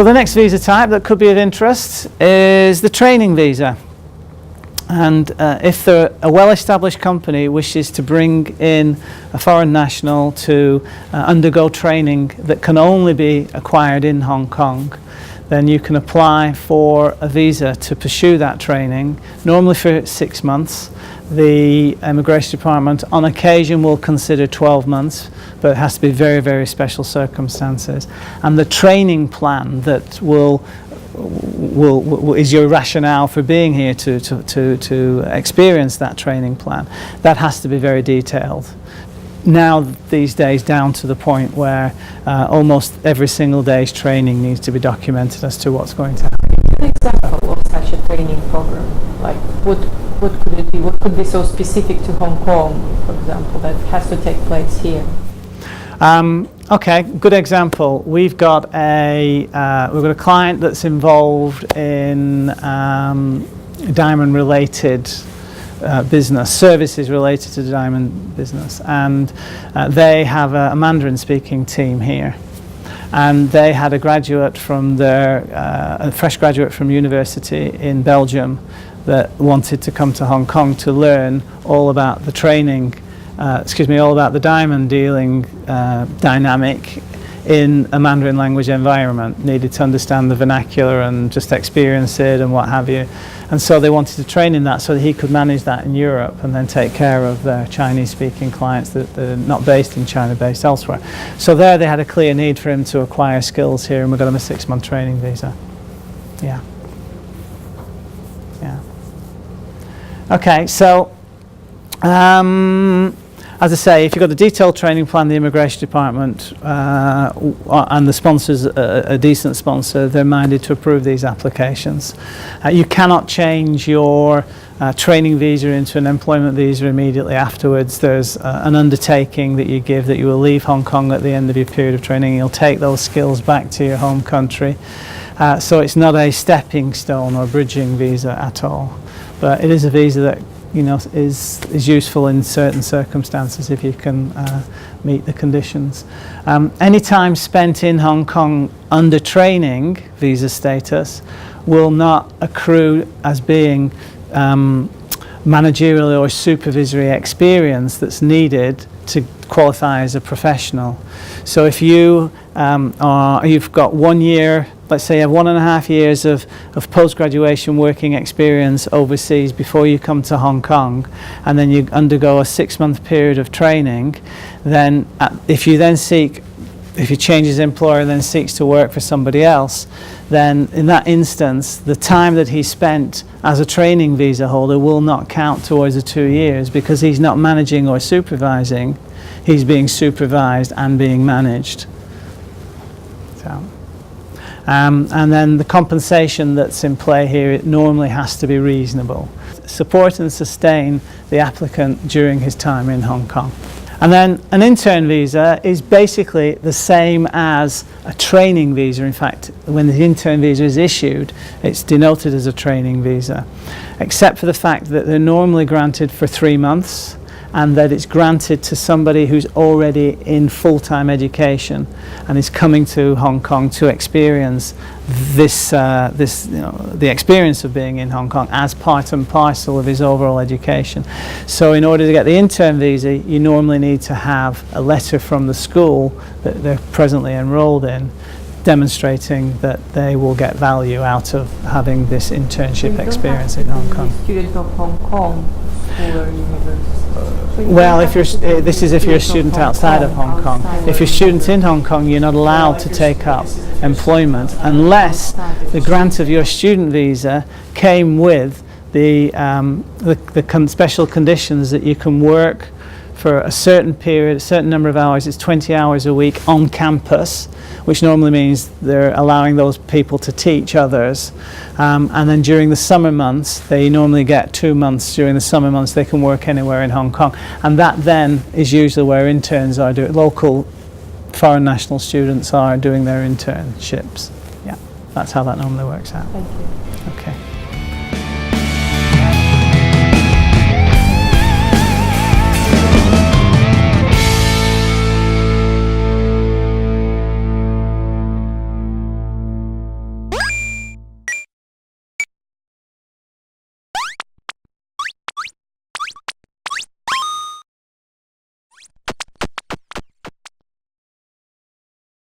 So the next visa type that could be of interest is the training visa. And if a well-established company wishes to bring in a foreign national to undergo training that can only be acquired in Hong Kong, then you can apply for a visa to pursue that training, normally for 6 months. The Immigration Department on occasion will consider 12 months, but it has to be very, very special circumstances. And the training plan that is your rationale for being here to experience that training plan, that has to be very detailed. Now these days down to the point where almost every single day's training needs to be documented as to what's going to happen. An example of such a training program, like what could it be? What could be so specific to Hong Kong, for example, that has to take place here? Okay, good example. We've got a client that's involved in diamond-related business, services related to the diamond business, and they have a Mandarin-speaking team here. And they had a graduate from a fresh graduate from university in Belgium that wanted to come to Hong Kong to learn all about the training. All about the diamond dealing dynamic in a Mandarin language environment. Needed to understand the vernacular and just experience it and what have you. And so they wanted to train in that so that he could manage that in Europe and then take care of their Chinese-speaking clients that are not based in China, based elsewhere. So there they had a clear need for him to acquire skills here, and we got him a 6-month training visa. Yeah. Okay, so as I say, if you've got a detailed training plan, the Immigration Department and the sponsor's a decent sponsor, they're minded to approve these applications. You cannot change your training visa into an employment visa immediately afterwards. There's an undertaking that you give that you will leave Hong Kong at the end of your period of training. You'll take those skills back to your home country. So it's not a stepping stone or bridging visa at all. But it is a visa that is useful in certain circumstances if you can meet the conditions. Any time spent in Hong Kong under training visa status will not accrue as being managerial or supervisory experience that's needed to qualify as a professional. So if you've got 1 year, let's say you have 1.5 years of post-graduation working experience overseas before you come to Hong Kong, and then you undergo a 6-month period of training, then if you change his employer and then seeks to work for somebody else, then in that instance, the time that he spent as a training visa holder will not count towards the 2 years, because he's not managing or supervising, he's being supervised and being managed. So. And then the compensation that's in play here, it normally has to be reasonable. Support and sustain the applicant during his time in Hong Kong. And then an intern visa is basically the same as a training visa. In fact, when the intern visa is issued, it's denoted as a training visa, except for the fact that they're normally granted for 3 months, and that it's granted to somebody who's already in full-time education and is coming to Hong Kong to experience the experience of being in Hong Kong as part and parcel of his overall education. So in order to get the intern visa, you normally need to have a letter from the school that they're presently enrolled in, demonstrating that they will get value out of having this internship experience in Hong Kong. Student of Hong Kong or university? Well, if you're a student outside of Hong Kong. If you're a student in Hong Kong, you're not allowed to take up employment unless the grant of your student visa came with the special conditions that you can work for a certain period, a certain number of hours. It's 20 hours a week on campus, which normally means they're allowing those people to teach others. And then during the summer months, they normally get 2 months. During the summer months, they can work anywhere in Hong Kong. And that then is usually where interns are doing, local foreign national students are doing their internships. Yeah, that's how that normally works out. Thank you. Okay.